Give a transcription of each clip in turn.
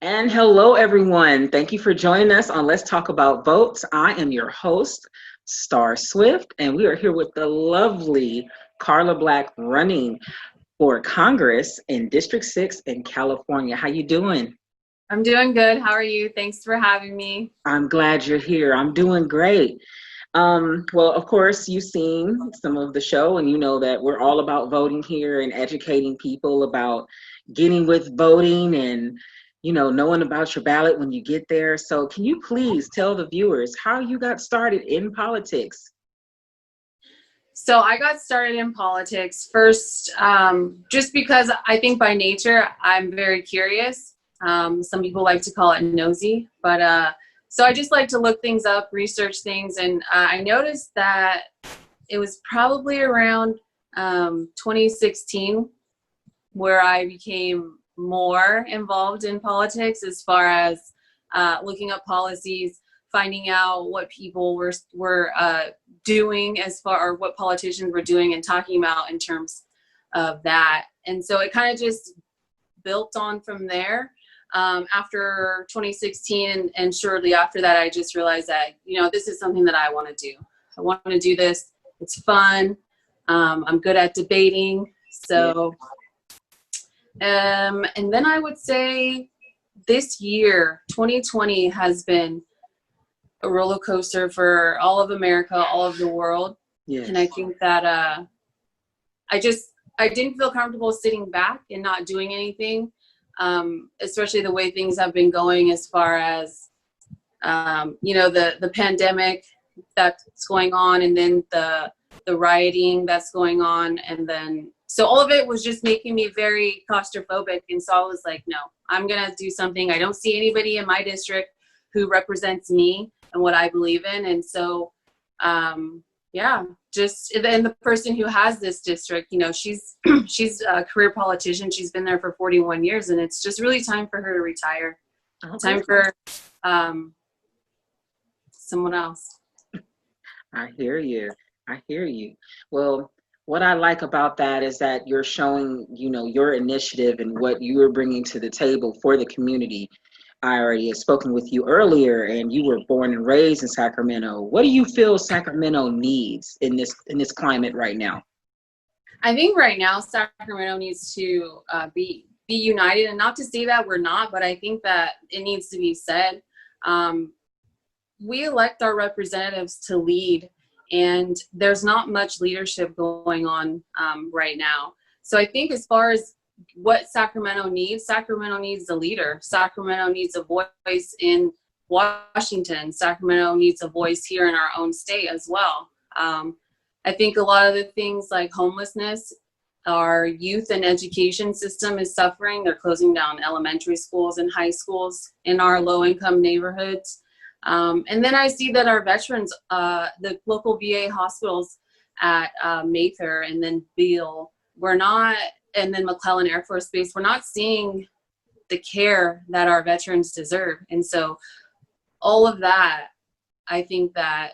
And hello, everyone. Thank you for joining us on Let's Talk About Votes. I am your host, Star Swift, and we are here with the lovely Karla Black running for Congress in District 6 in California. How you doing? I'm doing good. How are you? Thanks for having me. I'm glad you're here. I'm doing great. Well, of course, you've seen some of the show, and you know that we're all about voting here and educating people about getting with voting and, knowing about your ballot when you get there. So, can you please tell the viewers how you got started in politics? So I got started in politics first, just because I think by nature I'm very curious. Some people like to call it nosy, but so I just like to look things up, research things, and I noticed that it was probably around 2016 where I became more involved in politics as far as looking up policies, finding out what people were doing as far, or what politicians were doing and talking about in terms of that. And so it kind of just built on from there. After 2016 and shortly after that, I just realized that, this is something that I want to do. I want to do this. It's fun. I'm good at debating. So, and then I would say this year, 2020, has been a roller coaster for all of America, all of the world. Yes. And I think that I didn't feel comfortable sitting back and not doing anything, especially the way things have been going as far as, the pandemic that's going on, and then the rioting that's going on. And then, so all of it was just making me very claustrophobic. And so I was like, no, I'm going to do something. I don't see anybody in my district who represents me and what I believe in. And so, and the person who has this district, she's a career politician. She's been there for 41 years, and it's just really time for her to retire. Okay. Time for someone else. I hear you. I hear you. Well, what I like about that is that you're showing, your initiative and what you are bringing to the table for the community. I already had spoken with you earlier, and you were born and raised in Sacramento. What do you feel Sacramento needs in this climate right now? I think right now Sacramento needs to be united, and not to say that we're not, but I think that it needs to be said. We elect our representatives to lead, and there's not much leadership going on right now. So I think as far as what Sacramento needs a leader. Sacramento needs a voice in Washington. Sacramento needs a voice here in our own state as well. I think a lot of the things like homelessness, our youth and education system is suffering. They're closing down elementary schools and high schools in our low-income neighborhoods. And then I see that our veterans, the local VA hospitals at Mather and then Beale, and then McClellan Air Force Base, we're not seeing the care that our veterans deserve. And so all of that, I think that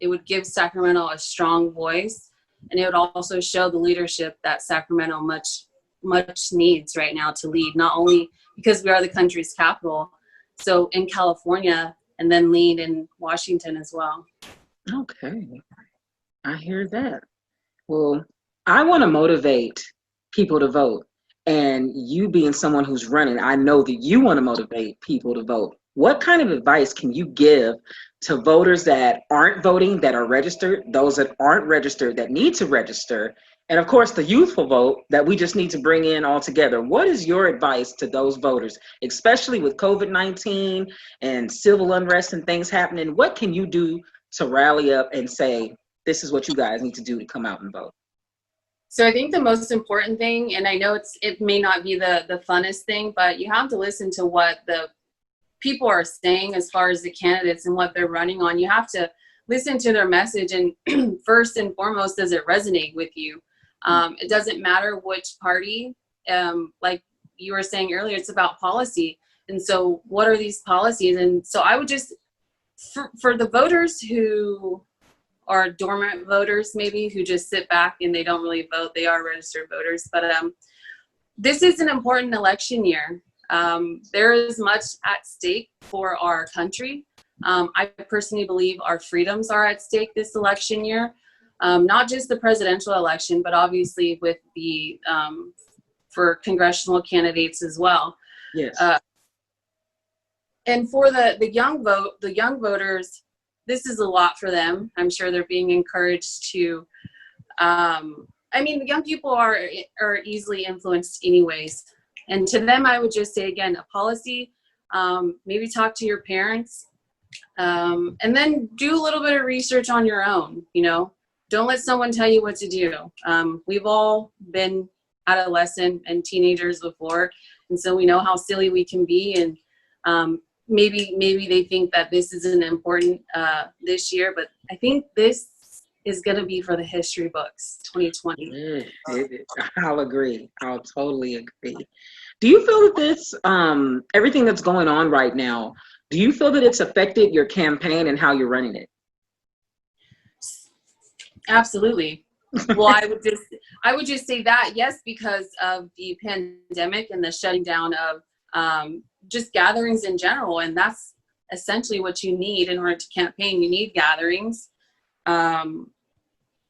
it would give Sacramento a strong voice, and it would also show the leadership that Sacramento much needs right now to lead, not only because we are the country's capital, so in California, and then lead in Washington as well. Okay, I hear that. Well, I want to motivate people to vote. And you being someone who's running, I know that you want to motivate people to vote. What kind of advice can you give to voters that aren't voting, that are registered, those that aren't registered, that need to register, and of course the youthful vote that we just need to bring in all together? What is your advice to those voters, especially with COVID-19 and civil unrest and things happening? What can you do to rally up and say, this is what you guys need to do to come out and vote? So I think the most important thing, and I know it may not be the funnest thing, but you have to listen to what the people are saying as far as the candidates and what they're running on. You have to listen to their message, and first and foremost, does it resonate with you? It doesn't matter which party, like you were saying earlier, it's about policy. And so what are these policies? And so I would just, for the voters who are dormant voters, maybe, who just sit back and they don't really vote, they are registered voters, but this is an important election year. There is much at stake for our country. I personally believe our freedoms are at stake this election year, not just the presidential election, but obviously with the for congressional candidates as well. Yes. And for the young voters, this is a lot for them. I'm sure they're being encouraged to. I mean, the young people are easily influenced anyways. And to them, I would just say, again, a policy, maybe talk to your parents, and then do a little bit of research on your own, you know. Don't let someone tell you what to do. We've all been adolescent and teenagers before, and so we know how silly we can be. And maybe they think that this isn't important this year, but I think this is going to be for the history books, 2020. I'll agree. I'll totally agree. Do you feel that this, everything that's going on right now, do you feel that it's affected your campaign and how you're running it? Absolutely. Well, I would just say that, yes, because of the pandemic and the shutting down of just gatherings in general. And that's essentially what you need in order to campaign. You need gatherings.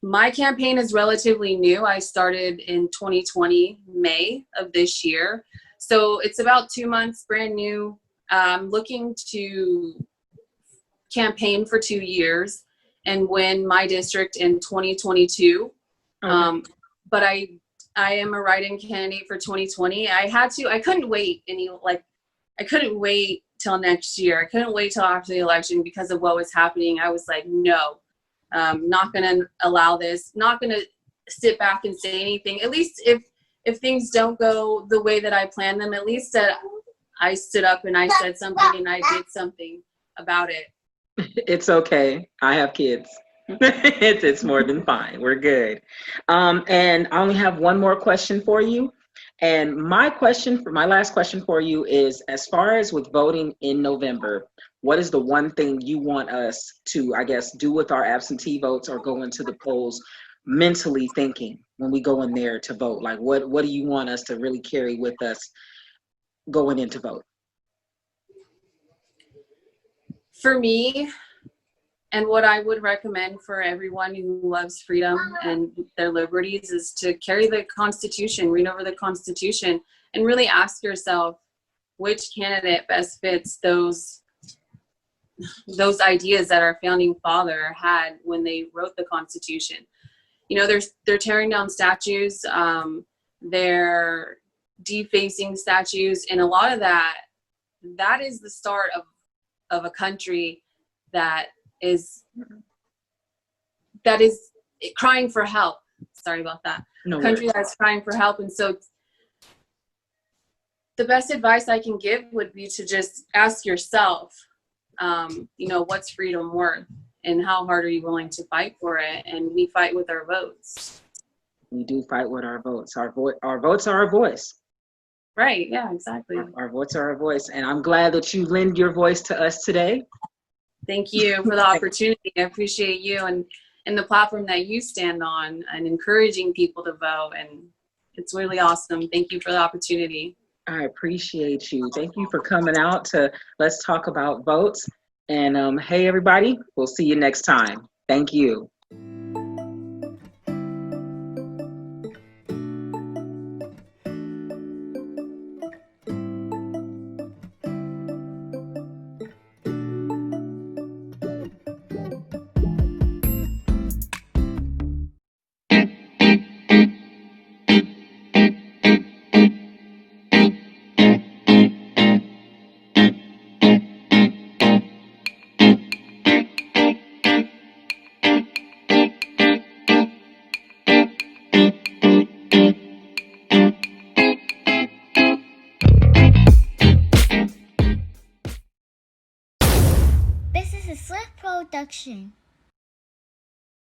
My campaign is relatively new. I started in 2020, May of this year. So it's about 2 months, brand new. Looking to campaign for 2 years and win my district in 2022. Okay. But I am a write-in candidate for 2020. I couldn't wait I couldn't wait till next year. I couldn't wait till after the election because of what was happening. I was like, no, not going to allow this, not going to sit back and say anything. At least if things don't go the way that I planned them, at least that I stood up and I said something and I did something about it. It's okay. I have kids. It's more than fine. We're good. And I only have one more question for you. And my last question for you is, as far as with voting in November, what is the one thing you want us to, I guess, do with our absentee votes or go into the polls mentally thinking when we go in there to vote? Like, what do you want us to really carry with us going in to vote? For me, and what I would recommend for everyone who loves freedom and their liberties, is to carry the Constitution, read over the Constitution, and really ask yourself which candidate best fits those ideas that our founding father had when they wrote the Constitution. You know, they're tearing down statues, they're defacing statues, and a lot of that is the start of a country that is crying for help. Sorry about that. No country worries. That's crying for help. And so the best advice I can give would be to just ask yourself, you know, what's freedom worth and how hard are you willing to fight for it? And we fight with our votes. We do fight with our votes. Our votes are our voice. Right. Yeah, exactly. Our votes are our voice. And I'm glad that you lend your voice to us today. Thank you for the opportunity. I appreciate you and the platform that you stand on and encouraging people to vote. And it's really awesome. Thank you for the opportunity. I appreciate you. Thank you for coming out to Let's Talk About Votes. And hey, everybody, we'll see you next time. Thank you. This is a Swift production.